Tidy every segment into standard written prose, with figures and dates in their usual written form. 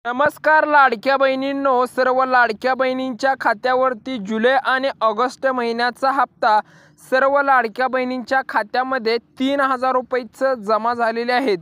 नमस्कार लाडक्या बहिणींनो, सर्व लाडक्या बहिणींच्या खात्यावरती जुलै आणि ऑगस्ट महिन्याचा हप्ता सर्व लाडक्या बहिणींच्या खात्यामध्ये 3,000 रुपये जमा झालेले आहेत।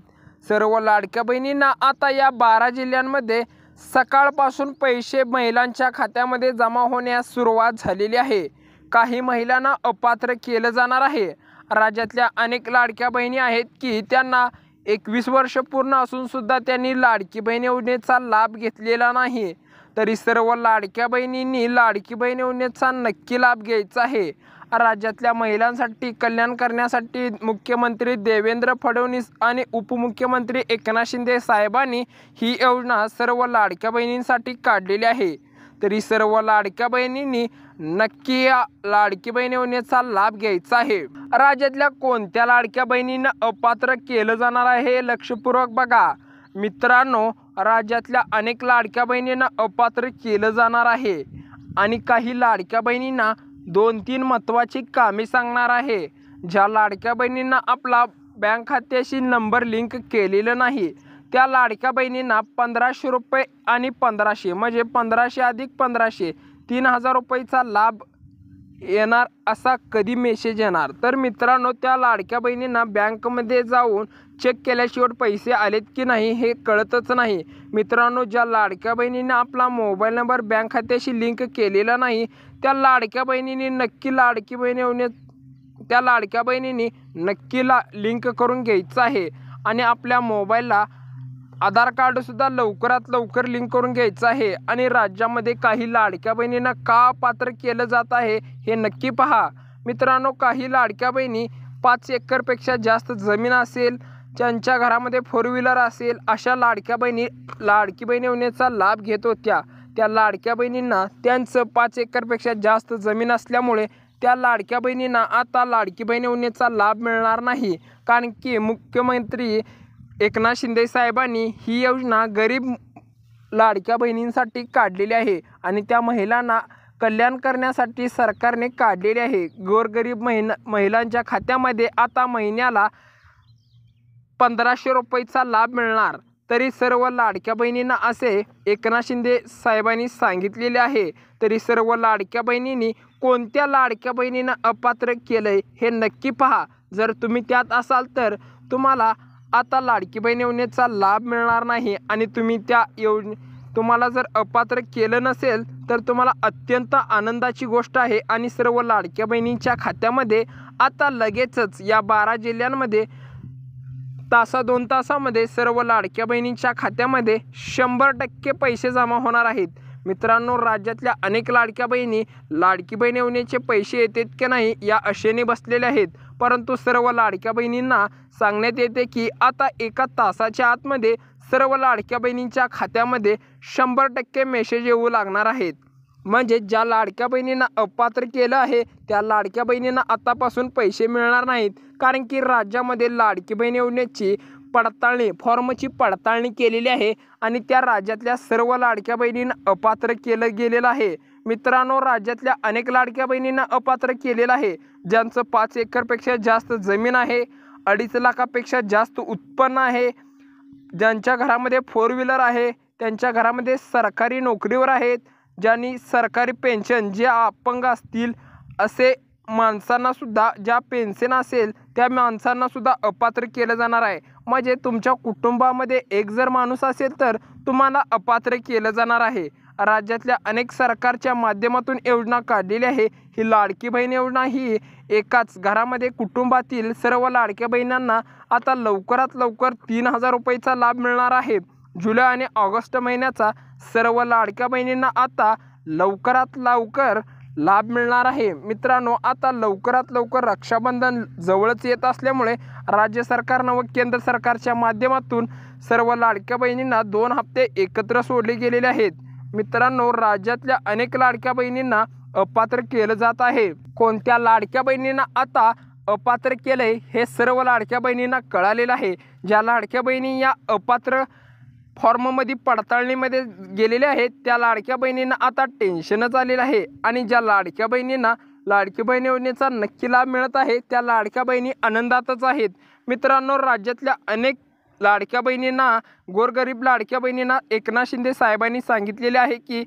सर्व लाडक्या बहिणींना आता या 12 जिल्ह्यांमध्ये सकाळपासून पैसे महिलांच्या खात्यामध्ये जमा होण्यास सुरुवात झालेली आहे। काही महिलांना अपात्र केलं जाणार आहे। राज्यातल्या अनेक लाडक्या बहिणी आहेत की त्यांना 21 वर्ष पूर्ण असून सुद्धा त्यांनी लाडकी बहीण योजनेचा लाभ घेतलेला नाही। तरी सर्व लाडक्या बहिणींनी लाडकी बहीण योजनेचा नक्की लाभ घ्यायचा आहे। राज्यातल्या महिलांसाठी कल्याण करण्यासाठी मुख्यमंत्री देवेंद्र फडणवीस आणि उपमुख्यमंत्री एकनाथ शिंदे साहेबांनी ही योजना सर्व लाडक्या बहिणींसाठी काढलेली आहे। तरी सर्व लाडक्या बहिणींनी नक्की या लाडकी बहीण योजनेचा लाभ घ्यायचा आहे। राज्यातल्या कोणत्या लाडक्या बहिणींना अपात्र केलं जाणार आहे हे लक्षपूर्वक बघा। मित्रांनो, राज्यातल्या अनेक लाडक्या बहिणींना अपात्र केलं जाणार आहे आणि काही लाडक्या बहिणींना 2-3 महत्त्वाची कामे सांगणार आहे। ज्या लाडक्या बहिणींना आपला बँक खात्याशी नंबर लिंक केलेला नाही त्या लाडक्या बहिणींना 1,500 रुपये आणि 1,500 म्हणजे 1,500 अधिक 1,500 3,000 रुपयेचा लाभ येणार असा कधी मेसेज येणार। तर मित्रांनो, त्या लाडक्या बहिणींना बँकमध्ये जाऊन चेक केल्याशिवाय पैसे आलेत की नाही हे कळतच नाही। मित्रांनो, ज्या लाडक्या बहिणींना आपला मोबाईल नंबर बँक खात्याशी लिंक केलेला नाही त्या लाडक्या बहिणींनी नक्की लाडकी बहीण योजनेत त्या लाडक्या बहिणींनी नक्की लिंक करून घ्यायचं आहे आणि आपल्या मोबाईलला आधार कार्ड सुद्धा लवकरात लवकर लिंक करून घ्यायचं आहे। आणि राज्यामध्ये काही लाडक्या बहिणींना का अपात्र केलं जात आहे हे नक्की पहा। मित्रांनो, काही लाडक्या बहिणी 5 एकरपेक्षा जास्त जमीन असेल, ज्यांच्या घरामध्ये 4 व्हीलर असेल अशा लाडक्या बहिणी लाडकी बहीण योजनेचा लाभ घेत होत्या। त्या लाडक्या बहिणींना त्यांचं 5 एकरपेक्षा जास्त जमीन असल्यामुळे त्या लाडक्या बहिणींना आता लाडकी बहीण योजनेचा लाभ मिळणार नाही, कारण की मुख्यमंत्री एकनाथ शिंदे साहेबांनी ही योजना गरीब लाडक्या बहिणींसाठी काढलेली आहे आणि त्या महिलांना कल्याण करण्यासाठी सरकारने काढलेली आहे। गोरगरीब महिलांच्या खात्यामध्ये आता महिन्याला 1,500 रुपयेचा लाभ मिळणार। तरी सर्व लाडक्या बहिणींना असे एकनाथ शिंदे साहेबांनी सांगितलेले आहे। तरी सर्व लाडक्या बहिणींनी कोणत्या लाडक्या बहिणींना अपात्र केलंय हे नक्की पहा। जर तुम्ही त्यात असाल तर तुम्हाला आता लाडकी बहीण योजनेचा लाभ मिळणार नाही आणि तुम्हाला जर अपात्र केलं नसेल तर तुम्हाला अत्यंत आनंदाची गोष्ट आहे आणि सर्व लाडक्या बहिणींच्या खात्यामध्ये आता लगेचच या 12 जिल्ह्यांमध्ये 2 तासामध्ये सर्व लाडक्या बहिणींच्या खात्यामध्ये 100% पैसे जमा होणार आहेत। मित्रांनो, राज्यातल्या अनेक लाडक्या बहिणी लाडकी बहीण योजनेचे पैसे येतात की नाही या आशेने बसलेल्या आहेत, परंतु सर्व लाडक्या बहिणींना सांगण्यात येते की आता 1 तासाच्या आतमध्ये सर्व लाडक्या बहिणींच्या खात्यामध्ये 100% मेसेज येऊ लागणार आहेत। म्हणजे ज्या लाडक्या बहिणींना अपात्र केलं आहे त्या लाडक्या बहिणींना आतापासून पैसे मिळणार नाहीत, कारण की राज्यामध्ये लाडकी बहीण योजनेची फॉर्मची पडताळणी केलेली आहे आणि त्या राज्यातल्या सर्व लाडक्या बहिणींना अपात्र केलं गेलेलं आहे। मित्रांनो, राज्यातल्या अनेक लाडक्या बहिणींना अपात्र केलेलं आहे, ज्यांचं 5 एकरपेक्षा जास्त जमीन आहे, 2.5 लाखापेक्षा जास्त उत्पन्न आहे, ज्यांच्या घरामध्ये 4 व्हीलर आहे, त्यांच्या घरामध्ये सरकारी नोकरीवर आहेत, ज्यांनी सरकारी पेन्शन, जे अपंग असतील असे माणसांना सुद्धा ज्या पेन्शन असेल त्या माणसांना सुद्धा अपात्र केलं जाणार आहे। म्हणजे तुमच्या कुटुंबामध्ये एक जर माणूस असेल तर तुम्हाला अपात्र केलं जाणार आहे। राज्यातल्या अनेक सरकारच्या माध्यमातून योजना काढलेली आहे। ही लाडकी बहीण योजना ही एकाच घरामध्ये कुटुंबातील सर्व लाडक्या बहिणींना आता लवकरात लवकर 3,000 रुपयेचा लाभ मिळणार आहे। जुलै आणि ऑगस्ट महिन्याचा सर्व लाडक्या बहिणींना आता लवकरात लवकर लाभ मिळणार आहे। मित्रांनो, आता लवकरात लवकर रक्षाबंधन जवळच येत असल्यामुळे राज्य सरकारनं व केंद्र सरकारच्या माध्यमातून सर्व लाडक्या बहिणींना 2 हप्ते एकत्र सोडले गेलेले आहेत। मित्रांनो, राज्यातल्या अनेक लाडक्या बहिणींना अपात्र केलं जात आहे। कोणत्या लाडक्या बहिणींना आता अपात्र केलंय हे सर्व लाडक्या बहिणींना कळालेलं आहे। ज्या लाडक्या बहिणी या अपात्र फॉर्ममध्ये पडताळणीमध्ये गेलेल्या आहेत त्या लाडक्या बहिणींना आता टेन्शनच आलेलं आहे आणि ज्या लाडक्या बहिणींना लाडकी बहीण योजनेचा नक्की लाभ मिळत आहे त्या लाडक्या बहिणी आनंदातच आहेत। मित्रांनो, राज्यातल्या अनेक लाडक्या बहिणींना, गोरगरीब लाडक्या बहिणींना एकनाथ शिंदे साहेबांनी सांगितलेले आहे की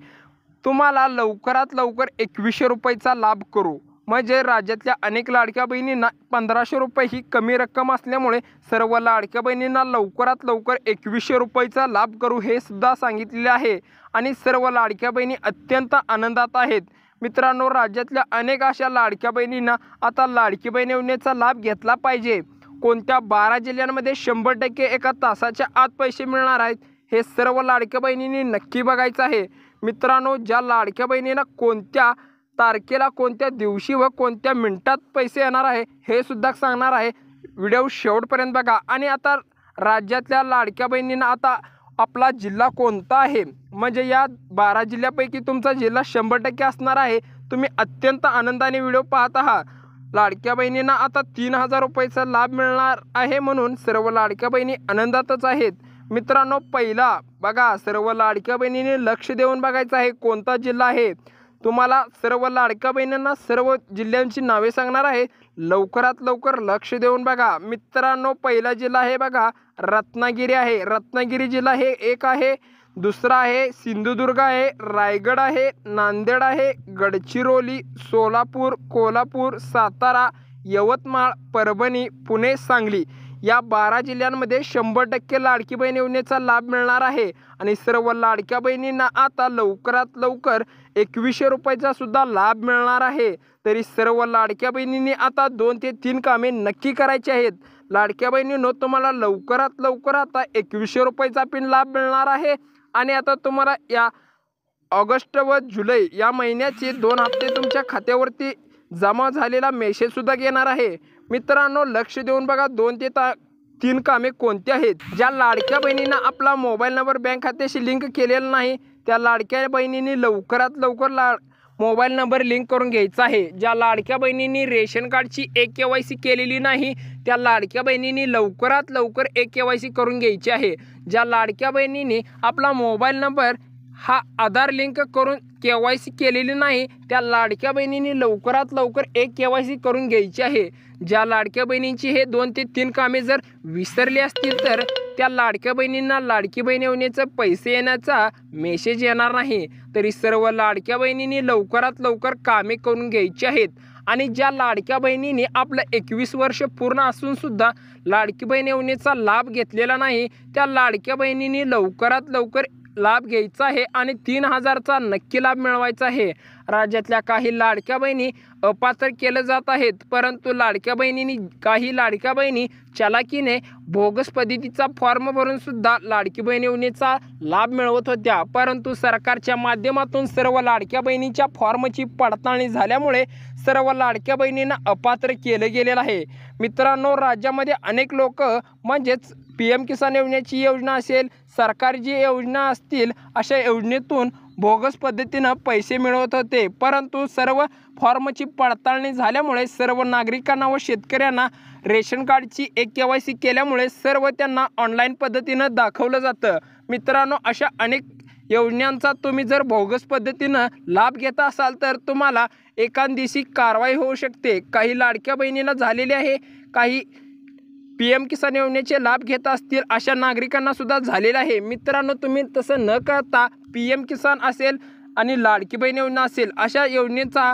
तुम्हाला लवकरात लवकर 2100 रुपयाचा लाभ करू. म्हणजे राज्यातल्या अनेक लाडक्या बहिणींना 1500 रुपये ही कमी रक्कम असल्यामुळे सर्व लाडक्या बहिणींना लवकरात लवकर 2100 रुपयाचा लाभ करू हे सुद्धा सांगितलेले आहे आणि सर्व लाडक्या बहिणी अत्यंत आनंदात आहेत. मित्रांनो, राज्यातल्या अनेक अशा लाडक्या बहिणींना आता लाडकी बहीण योजनेचा लाभ घेतला पाहिजे. कोणत्या 12 जिल्ह्यांमध्ये 100% एका तासाच्या आत पैसे मिळणार आहेत हे सर्व लाडक्या बहिणींनी नक्की बघायचं आहे. मित्रांनो, ज्या लाडक्या बहिणींना कोणत्या तारखेला, कोणत्या दिवशी व कोणत्या मिनिटात पैसे येणार आहे हे सुद्धा सांगणार आहे. व्हिडिओ शेवटपर्यंत बघा. आणि आता राज्यातल्या लाडक्या बहिणींना आता आपला जिल्हा कोणता आहे, म्हणजे या 12 जिल्ह्यापैकी तुमचा जिल्हा 100% असणार आहे. तुम्ही अत्यंत आनंदाने व्हिडिओ पाहत आहात. लाडक्या बहिणींना आता 3000 रुपयाचा लाभ मिळणार आहे म्हणून सर्व लाडक्या बहिणी आनंदातच आहेत. मित्रांनो, पहिला बघा, सर्व लाडक्या बहिणींनी लक्ष देऊन बघायचं आहे कोणता जिल्हा आहे. तुम्हाला सर्व लाडक्या बहिणींना सर्व जिल्ह्यांची नावे सांगणार आहे. लवकरात लवकर लक्ष देऊन बघा. मित्रांनो, पहिला जिल्हा आहे बघा रत्नागिरी आहे. रत्नागिरी जिल्हा हे एक आहे. दुसरा आहे सिंधुदुर्ग आहे, रायगड आहे, नांदेड आहे, गडचिरोली, सोलापूर, कोल्हापूर, सातारा, यवतमाळ, परभणी, पुणे, सांगली या 12 जिल्ह्यांमध्ये 100% लाडकी बहीण योजनेचा लाभ मिळणार आहे. आणि सर्व लाडक्या बहिणींना आता लवकरात लवकर 2100 रुपयाचा सुद्धा लाभ मिळणार आहे. तरी सर्व लाडक्या बहिणींनी आता 2 ते 3 कामे नक्की करायची आहेत. लाडक्या बहिणींनो, तुम्हाला लवकरात लवकर आता 2100 रुपयाचा पिन लाभ मिळणार आहे. आणि आता तुम्हाला या ऑगस्ट व जुलै या महिन्याचे 2 हप्ते तुमच्या खात्यावरती जमा झालेला मेसेज सुद्धा येणार आहे. मित्रांनो, लक्ष देऊन बघा 2 ते 3 कामे कोणती आहेत. ज्या लाडक्या बहिणींना आपला मोबाईल नंबर बँक खात्याशी लिंक केलेला नाही त्या लाडक्या बहिणींनी लवकरात लवकर मोबाईल नंबर लिंक करून घ्यायचा आहे. ज्या लाडक्या बहिणींनी रेशन कार्डची KYC केलेली नाही त्या लाडक्या बहिणींनी लवकरात लवकर KYC करून घ्यायची आहे. ज्या लाडक्या बहिणींनी आपला मोबाईल नंबर हा आधार लिंक करून KYC केलेली नाही त्या लाडक्या बहिणींनी लवकरात लवकर KYC करून घ्यायची आहे. ज्या लाडक्या बहिणींची हे 2 ते 3 कामे जर विसरली असतील तर त्या लाडक्या बहिणींना लाडकी बहीण योजनेचे पैसे येण्याचा मेसेज येणार नाही. तरी सर्व लाडक्या बहिणींनी लवकरात लवकर कामे करून घ्यायची आहेत. आणि ज्या लाडक्या बहिणींनी आपलं 21 वर्ष पूर्ण असून सुद्धा लाडकी बहीण योजनेचा लाभ घेतलेला नाही त्या लाडक्या बहिणींनी लवकरात लवकर लाभ घ्यायचा आहे आणि 3000चा नक्की लाभ मिळवायचा आहे. राज्यातल्या काही लाडक्या बहिणी अपात्र केले जात आहेत, परंतु काही लाडक्या बहिणी चालाकीने बोगस पद्धतीचा फॉर्म भरून सुद्धा लाडकी बहीण योजनेचा लाभ मिळवत होत्या. परंतु सरकारच्या माध्यमातून सर्व लाडक्या बहिणीच्या फॉर्मची पडताळणी झाल्यामुळे सर्व लाडक्या बहिणींना अपात्र केलं गेलेलं आहे. मित्रांनो, राज्यामध्ये अनेक लोक म्हणजेच PM किसान योजनेची योजना असेल, सरकारी जी योजना असतील अशा योजनेतून बोगस पद्धतीनं पैसे मिळवत होते. परंतु सर्व फॉर्मची पडताळणी झाल्यामुळे सर्व नागरिकांना व शेतकऱ्यांना रेशन कार्डची KYC केल्यामुळे सर्व त्यांना ऑनलाईन पद्धतीनं दाखवलं जातं. मित्रांनो, अशा अनेक योजनांचा तुम्ही जर बोगस पद्धतीनं लाभ घेता असाल तर तुम्हाला एकांदिवशी कारवाई होऊ शकते. काही लाडक्या बहिणींना झालेली आहे, काही PM किसान योजनेचे लाभ घेत असतील अशा नागरिकांना सुद्धा झालेलं आहे. मित्रांनो, तुम्ही तसं न करता PM किसान असेल आणि लाडकी बहीण योजना असेल अशा योजनेचा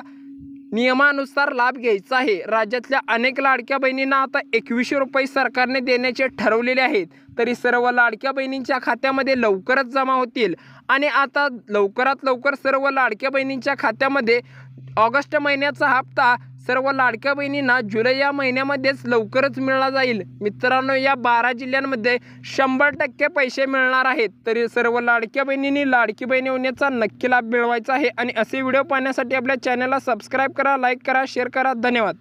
नियमानुसार लाभ घ्यायचा आहे. राज्यातल्या अनेक लाडक्या बहिणींना आता 2100 रुपये सरकारने देण्याचे ठरवलेले आहेत. तरी सर्व लाडक्या बहिणींच्या खात्यामध्ये लवकरच जमा होतील. आणि आता लवकरात लवकर सर्व लाडक्या बहिणींच्या खात्यामध्ये ऑगस्ट महिन्याचा हप्ता सर्व लाडक्या बहिणींना जुलै या महिन्यामध्येच लवकरच मिळला जाईल. मित्रांनो, या 12 जिल्ह्यांमध्ये 100% पैसे मिळणार आहेत. तरी सर्व लाडक्या बहिणींनी लाडकी बहीण योजनेचा नक्की लाभ मिळवायचा आहे. आणि असे व्हिडिओ पाहण्यासाठी आपल्या चॅनलला सबस्क्राईब करा, लाईक करा, शेअर करा. धन्यवाद.